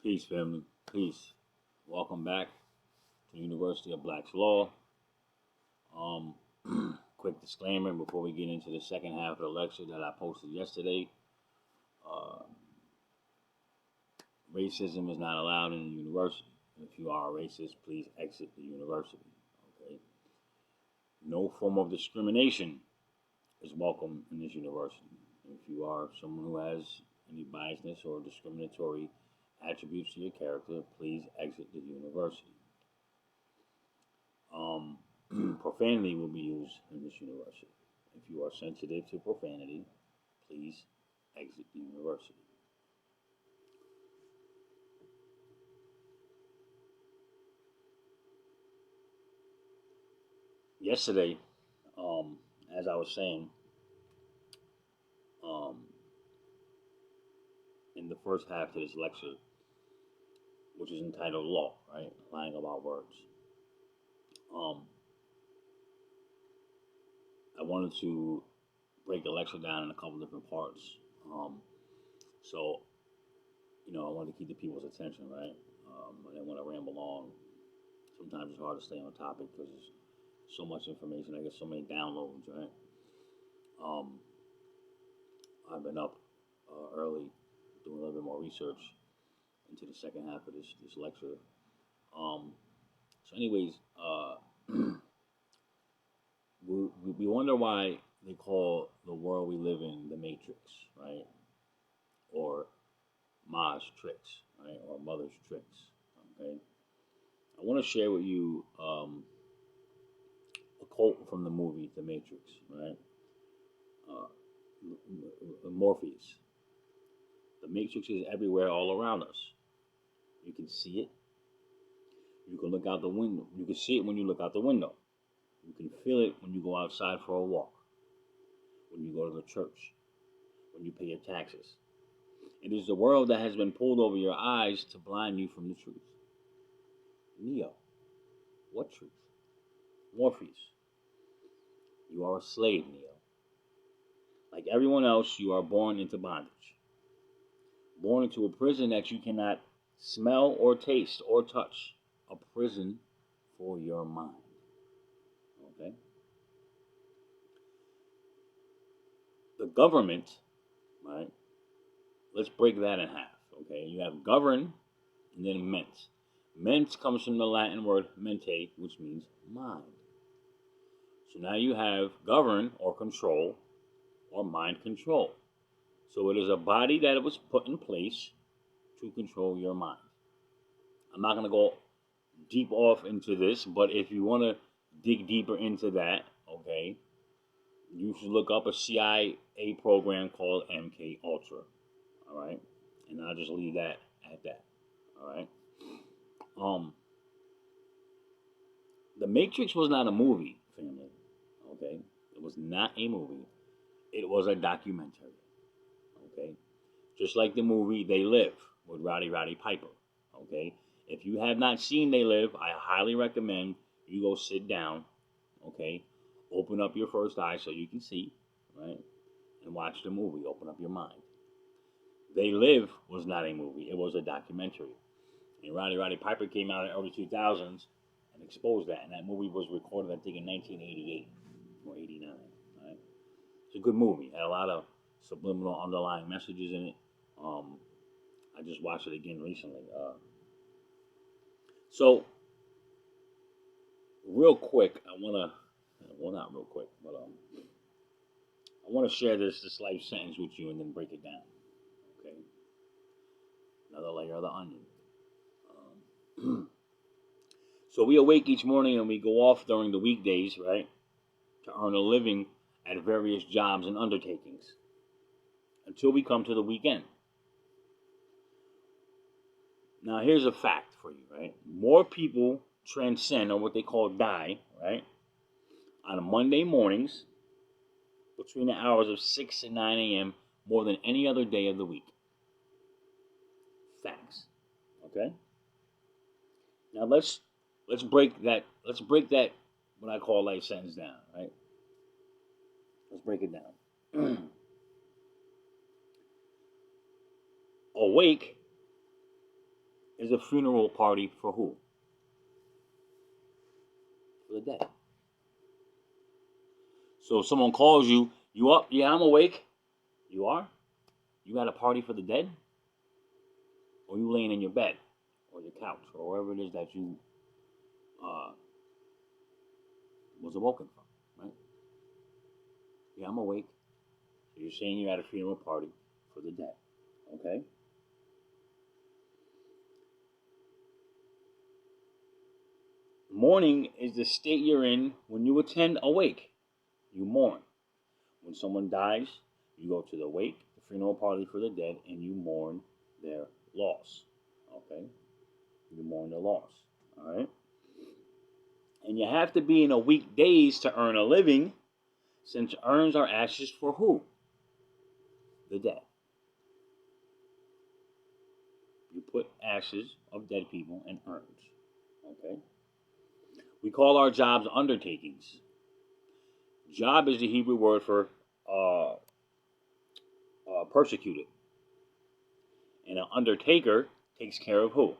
Peace, family. Peace. Welcome back to the University of Black's Law. Um, Quick disclaimer before we get into the second half of the lecture that I posted yesterday. Uh, Racism is not allowed in the university. If you are a racist, please exit the university. Okay. No form of discrimination is welcome in this university. If you are someone who has any biasness or discriminatory attributes to your character, please exit the university. Profanity will be used in this university. If you are sensitive to profanity, please exit the university. Yesterday, as I was saying, um, in the first half of this lecture, which is entitled Law, right? Lying about words. I wanted to break the lecture down in a couple different parts. So, I wanted to keep the people's attention, right? I didn't want to ramble on. Sometimes it's hard to stay on topic because there's so much information. I get so many downloads, right? I've been up early doing a little bit more research into the second half of this lecture. Anyways, we wonder why they call the world we live in the Matrix, right? Or Ma's tricks, right? Or mother's tricks, okay? I want to share with you a quote from the movie The Matrix, right? Morpheus. The Matrix is everywhere, all around us. You can see it. You can look out the window. You can see it when you look out the window. You can feel it when you go outside for a walk, when you go to the church, when you pay your taxes. It is the world that has been pulled over your eyes to blind you from the truth. Neo. What truth? Morpheus. You are a slave, Neo. Like everyone else, you are born into bondage. Born into a prison that you cannot smell or taste or touch. A prison for your mind. Okay? The government, right? Let's break that in half. Okay? You have govern and then ment. Ment comes from the Latin word mente, which means mind. So now you have govern or control or mind control. So it is a body that was put in place to control your mind. I'm not going to go deep off into this, but if you want to dig deeper into that, okay, you should look up a CIA program called MK Ultra. All right, and I'll just leave that at that. All right. The Matrix was not a movie, family. Okay, it was not a movie. It was a documentary. Okay, just like the movie They Live with Roddy Piper. Okay, if you have not seen They Live, I highly recommend you go sit down. Okay, open up your first eye so you can see, right, and watch the movie. Open up your mind. They Live was not a movie; it was a documentary. And Roddy Piper came out in the early 2000s and exposed that. And that movie was recorded, I think, in 1988 or 89. Right? It's a good movie. It had a lot of subliminal underlying messages in it. I just watched it again recently. So, real quick, I want to, well, not real quick, but I want to share this life sentence with you and then break it down. Okay? Another layer of the onion. So we awake each morning and we go off during the weekdays, right, to earn a living at various jobs and undertakings until we come to the weekend. Now, here's a fact for you, right? More people transcend, or what they call die, right, on Monday mornings between the hours of 6 and 9 a.m. more than any other day of the week. Facts. Okay? Now let's break that what I call life sentence down, right? Let's break it down. Awake is a funeral party for who? For the dead. So if someone calls you, you up? Yeah, I'm awake. You are? You got a party for the dead? Or you laying in your bed or your couch or wherever it is that you uh, was awoken from, right? Yeah, I'm awake. So you're saying you're at a funeral party for the dead, okay? Mourning is the state you're in when you attend a wake. You mourn. When someone dies, you go to the wake, the funeral party for the dead, and you mourn their loss, okay? You mourn their loss, all right? And you have to be in a weekdays to earn a living, since urns are ashes for who? The dead. You put ashes of dead people in urns. Okay? We call our jobs undertakings. Job is the Hebrew word for persecuted. And an undertaker takes care of who?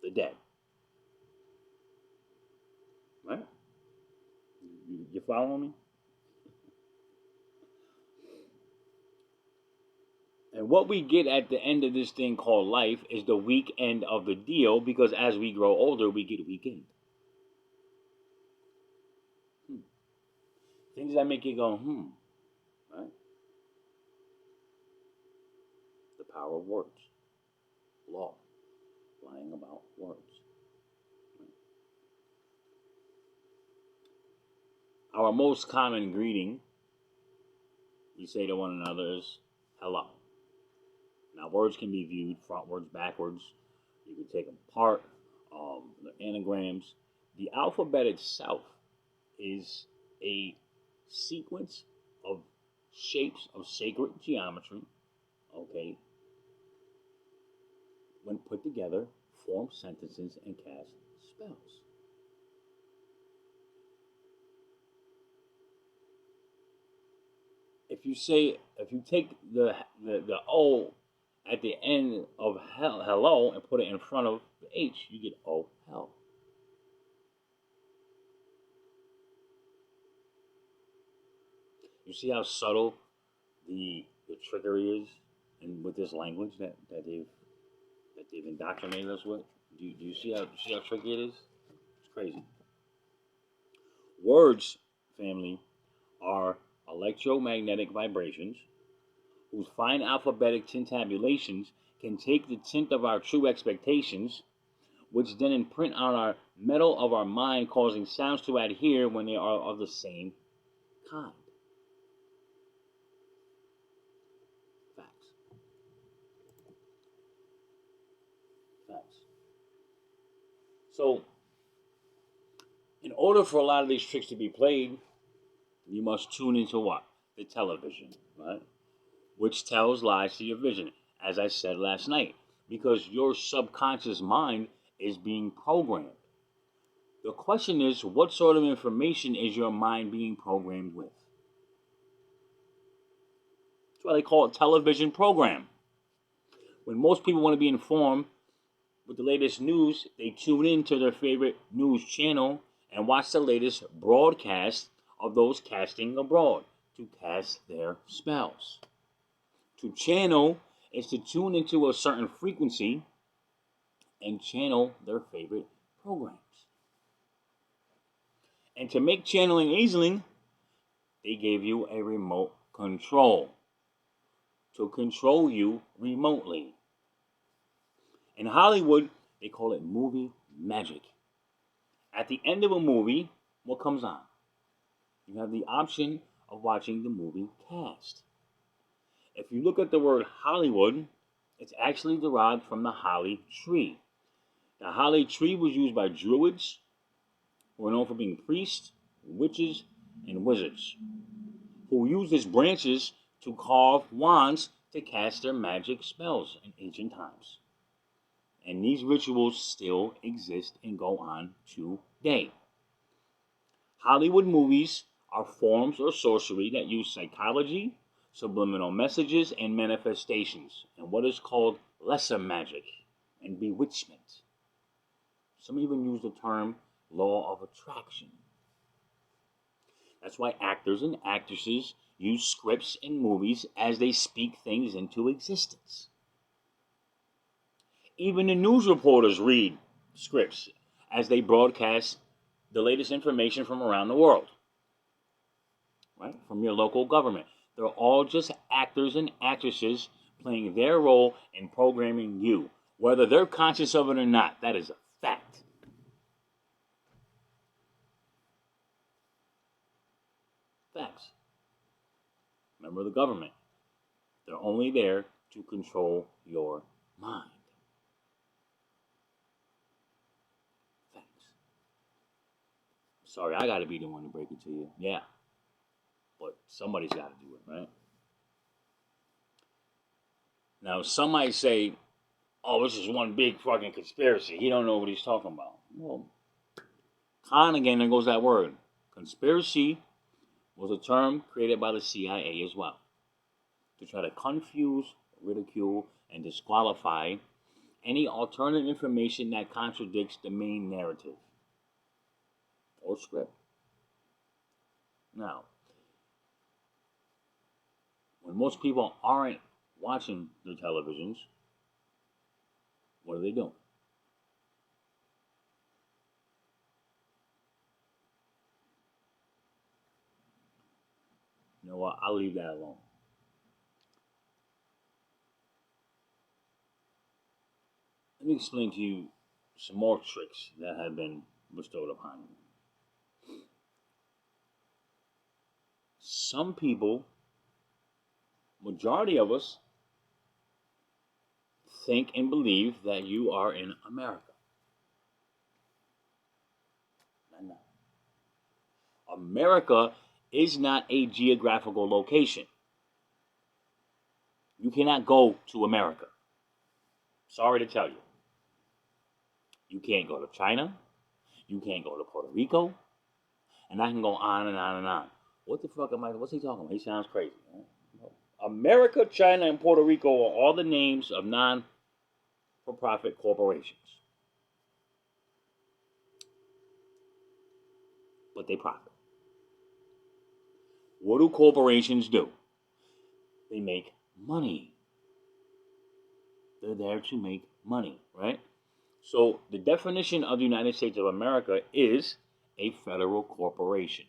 The dead. Right? You following me? And what we get at the end of this thing called life is the weak end of the deal, because as we grow older, we get weakened. Things that make you go, right? The power of words. Law. Lying about words. Our most common greeting we say to one another is hello. Now, words can be viewed frontwards, backwards. You can take them apart. The anagrams. The alphabet itself is a sequence of shapes of sacred geometry, okay, when put together, form sentences and cast spells. If you take the O at the end of hello and put it in front of the H, you get oh hell. You see how subtle the trickery is, and with this language that they've indoctrinated us with. Do you see how tricky it is? It's crazy. Words, family, are electromagnetic vibrations whose fine alphabetic tintabulations can take the tint of our true expectations, which then imprint on our metal of our mind, causing sounds to adhere when they are of the same kind. Facts. Facts. So, in order for a lot of these tricks to be played, you must tune into what? The television, right? Which tells lies to your vision, as I said last night, because your subconscious mind is being programmed. The question is, what sort of information is your mind being programmed with? That's why they call it television program. When most people want to be informed with the latest news, they tune in to their favorite news channel and watch the latest broadcast of those casting abroad to cast their spells. To channel is to tune into a certain frequency and channel their favorite programs. And to make channeling easy, they gave you a remote control to control you remotely. In Hollywood, they call it movie magic. At the end of a movie, what comes on? You have the option of watching the movie cast. If you look at the word Hollywood, it's actually derived from the holly tree. The holly tree was used by druids, who were known for being priests, witches, and wizards, who used its branches to carve wands to cast their magic spells in ancient times. And these rituals still exist and go on today. Hollywood movies are forms of sorcery that use psychology, subliminal messages, and manifestations, and what is called lesser magic. and bewitchment. Some even use the term law of attraction. That's why actors and actresses use scripts in movies as they speak things into existence. Even the news reporters read scripts as they broadcast the latest information from around the world, right? From your local government. They're all just actors and actresses playing their role in programming you, whether they're conscious of it or not. That is a fact. Facts. Remember the government. They're only there to control your mind. Facts. Sorry, I gotta be the one to break it to you. Yeah. But somebody's gotta do it, right? Now some might say, oh, this is one big fucking conspiracy. He don't know what he's talking about. Well, con again, there goes that word. Conspiracy was a term created by the CIA as well to try to confuse, ridicule, and disqualify any alternative information that contradicts the main narrative or script. Now, when most people aren't watching their televisions, what are they doing? You know what? I'll leave that alone. Let me explain to you some more tricks that have been bestowed upon you. Some people, majority of us, think and believe that you are in America. No. America is not a geographical location. You cannot go to America. Sorry to tell you. You can't go to China. You can't go to Puerto Rico. And I can go on and on and on. What the fuck am I? What's he talking about? He sounds crazy. Right? America, China, and Puerto Rico are all the names of non-for-profit corporations. But they profit. What do corporations do? They make money. They're there to make money, right? So the definition of the United States of America is a federal corporation.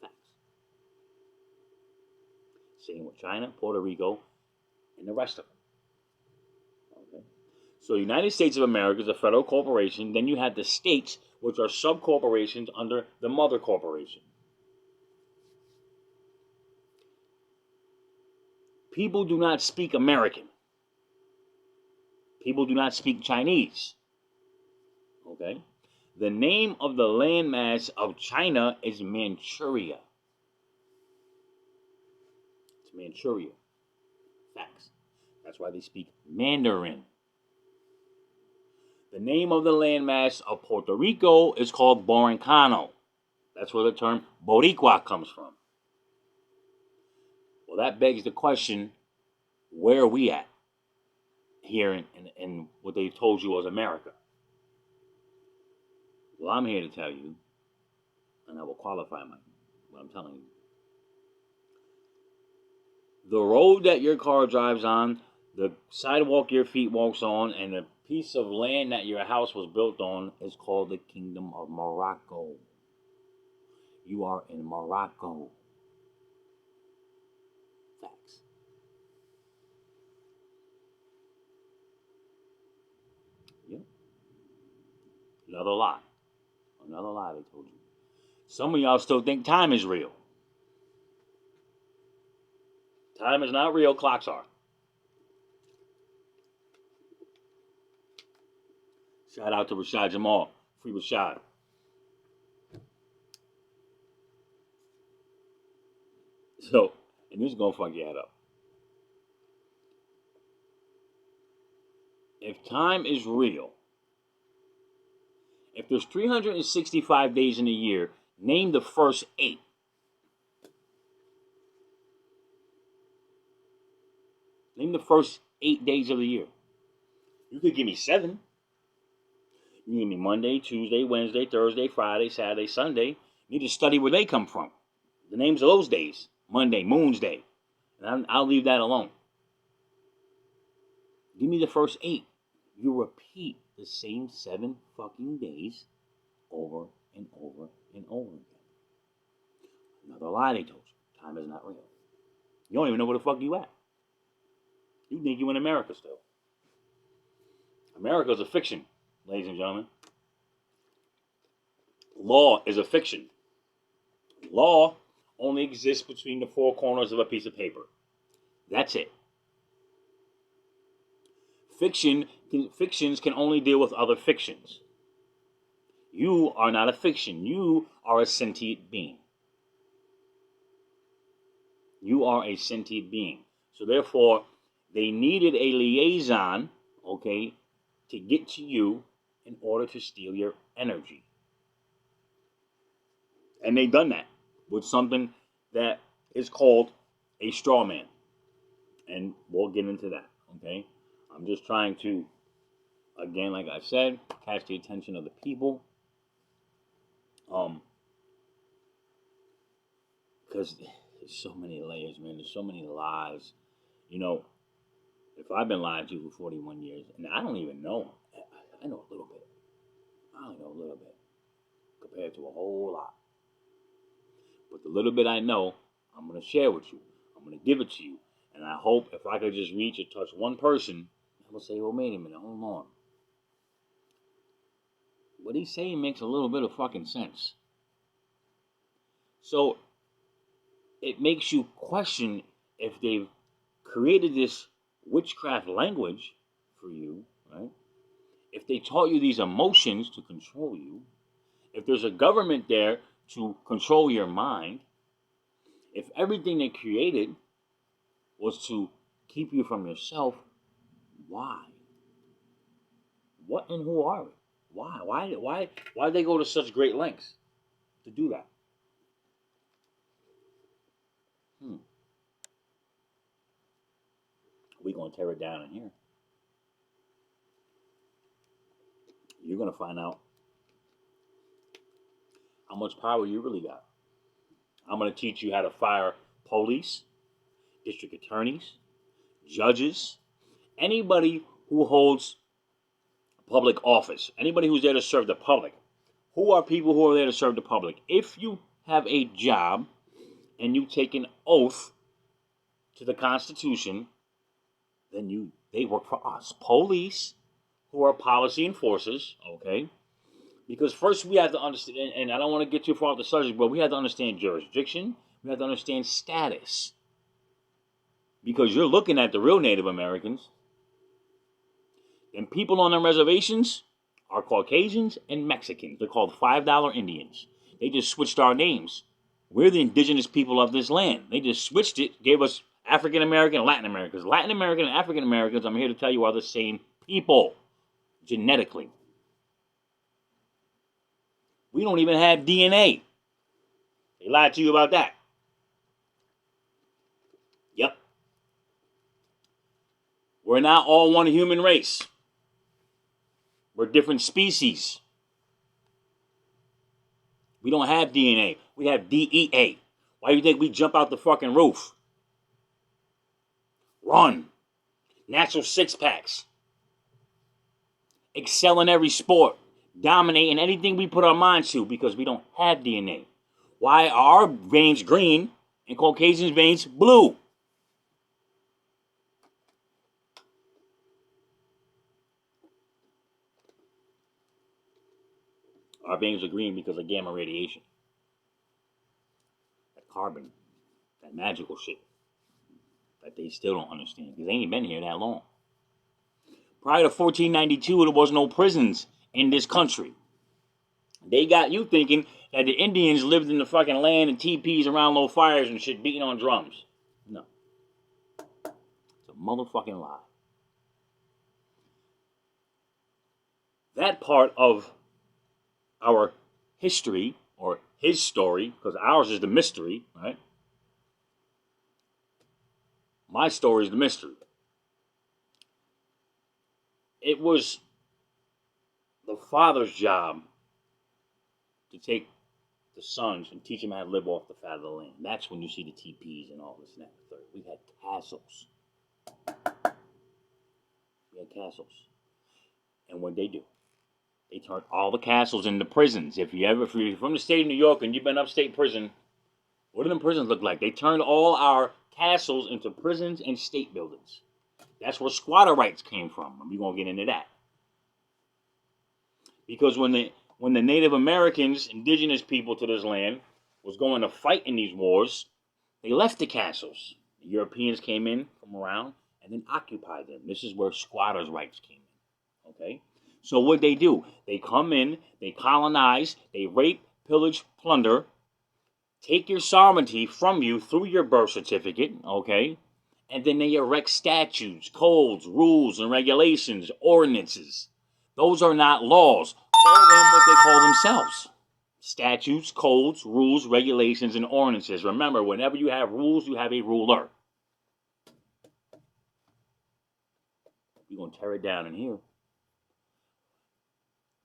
Facts. Same with China, Puerto Rico, and the rest of them. Okay. So the United States of America is a federal corporation. Then you have the states, which are sub-corporations under the mother corporation. People do not speak American. People do not speak Chinese. Okay? The name of the landmass of China is Manchuria. It's Manchuria. Facts. That's why they speak Mandarin. The name of the landmass of Puerto Rico is called Borincano. That's where the term Boricua comes from. Well, that begs the question, where are we at here in what they told you was America? Well, I'm here to tell you, and I will qualify what I'm telling you. The road that your car drives on, the sidewalk your feet walks on, and the piece of land that your house was built on is called the Kingdom of Morocco. You are in Morocco. Facts. Yep. Another lie. Another lie they told you. Some of y'all still think time is real. Time is not real, clocks are. Shout out to Rashad Jamal. Free Rashad. So, and this is going to fuck your head up. If time is real, if there's 365 days in a year, name the first 8. Name the first 8 days of the year. You could give me 7. You can give me Monday, Tuesday, Wednesday, Thursday, Friday, Saturday, Sunday. You need to study where they come from. The names of those days. Monday, Moon's Day. And I'll leave that alone. Give me the first 8. You repeat the same 7 fucking days over and over and over again. Another lie they told you. Time is not real. You don't even know where the fuck you at. You think you in America still. America is a fiction, ladies and gentlemen. Law is a fiction. Law only exists between the 4 corners of a piece of paper. That's it. Fictions can only deal with other fictions. You are not a fiction. You are a sentient being. You are a sentient being. So therefore, they needed a liaison, okay, to get to you in order to steal your energy. And they done that with something that is called a straw man. And we'll get into that, okay? I'm just trying to, again, like I said, catch the attention of the people. Because there's so many layers, man. There's so many lies. You know, if I've been lied to for 41 years, and I don't even know, I know a little bit. I only know a little bit compared to a whole lot. But the little bit I know, I'm going to share with you. I'm going to give it to you. And I hope if I could just reach or touch one person, I will say, well, wait a minute, hold on. What he's saying makes a little bit of fucking sense. So it makes you question if they've created this witchcraft language for you, right? If they taught you these emotions to control you, if there's a government there to control your mind, if everything they created was to keep you from yourself, why? What and who are we? Why? Why did they go to such great lengths to do that? We're going to tear it down in here. You're going to find out how much power you really got. I'm going to teach you how to fire police, district attorneys, judges, anybody who holds public office, anybody who's there to serve the public. Who are people who are there to serve the public? If you have a job and you take an oath to the Constitution, then they work for us. Police, who are policy enforcers, okay? Because first we have to understand, and I don't want to get too far off the subject, but we have to understand jurisdiction. We have to understand status. Because you're looking at the real Native Americans, and people on the reservations are Caucasians and Mexicans. They're called $5 Indians. They just switched our names. We're the indigenous people of this land. They just switched it, gave us African American and Latin Americans. Latin American and African Americans, I'm here to tell you, are the same people genetically. We don't even have DNA. They lied to you about that. Yep. We're not all one human race. We're different species. We don't have DNA. We have DEA. Why do you think we jump out the fucking roof? Run. Natural six-packs. Excel in every sport. Dominate in anything we put our minds to because we don't have DNA. Why are our veins green and Caucasians' veins blue? Our veins are green because of gamma radiation. That carbon. That magical shit. That they still don't understand because they ain't been here that long. Prior to 1492, there was no prisons in this country. They got you thinking that the Indians lived in the fucking land and teepees around low fires and shit beating on drums. No. It's a motherfucking lie. That part of our history, or his story, because ours is the mystery, right? My story is the mystery. it was the father's job to take the sons and teach them how to live off the fat of the land. That's when you see the teepees and all this and that. Third. We had castles. We had castles. And what they do? They turned all the castles into prisons. If you're from the state of New York and you've been upstate prison, what do them prisons look like? They turned all our castles into prisons and state buildings. That's where squatter rights came from. And we're gonna get into that. Because when the Native Americans, indigenous people to this land, was going to fight in these wars, they left the castles. The Europeans came in from around and then occupied them. This is where squatters' rights came in. Okay? So what they do? They come in, they colonize, they rape, pillage, plunder, take your sovereignty from you through your birth certificate, okay? And then they erect statutes, codes, rules, and regulations, ordinances. Those are not laws. Call them what they call themselves. Statutes, codes, rules, regulations, and ordinances. Remember, whenever you have rules, you have a ruler. We're going to tear it down in here.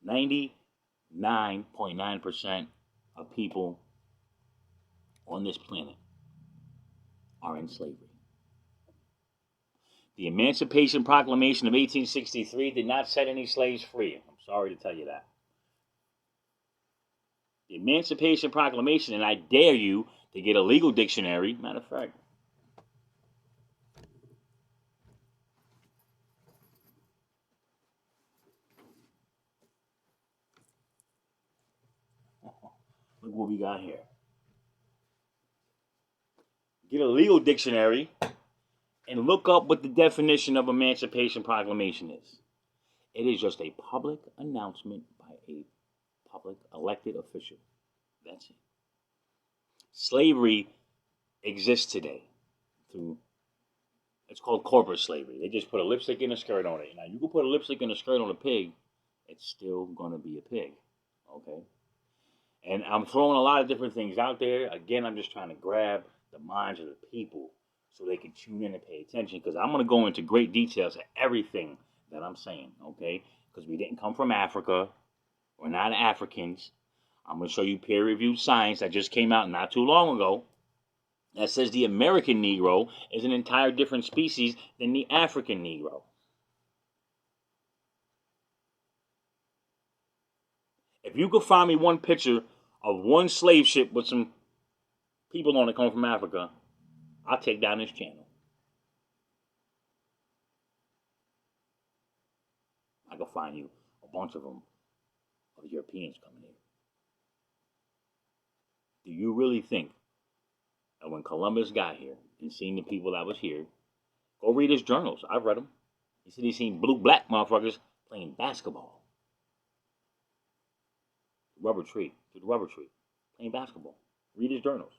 99.9% of people on this planet are in slavery. The Emancipation Proclamation of 1863 did not set any slaves free. I'm sorry to tell you that. The Emancipation Proclamation, and I dare you to get a legal dictionary. Matter of fact, look what we got here. Get a legal dictionary and look up what the definition of Emancipation Proclamation is. It is just a public announcement by a public elected official. That's it. Slavery exists today through, it's called corporate slavery. They just put a lipstick and a skirt on it. Now, you can put a lipstick and a skirt on a pig, it's still going to be a pig. Okay? And I'm throwing a lot of different things out there. Again, I'm just trying to grab the minds of the people so they can tune in and pay attention, because I'm going to go into great details of everything that I'm saying, okay? Because we didn't come from Africa. We're not Africans. I'm going to show you peer-reviewed science that just came out not too long ago that says the American Negro is an entire different species than the African Negro. If you could find me one picture of one slave ship with some people on it coming from Africa, I'll take down this channel. I can find you a bunch of them, of Europeans coming here. Do you really think that when Columbus got here and seen the people that was here, go read his journals. I've read them. He said he seen blue-black motherfuckers playing basketball. Rubber tree, playing basketball. Read his journals.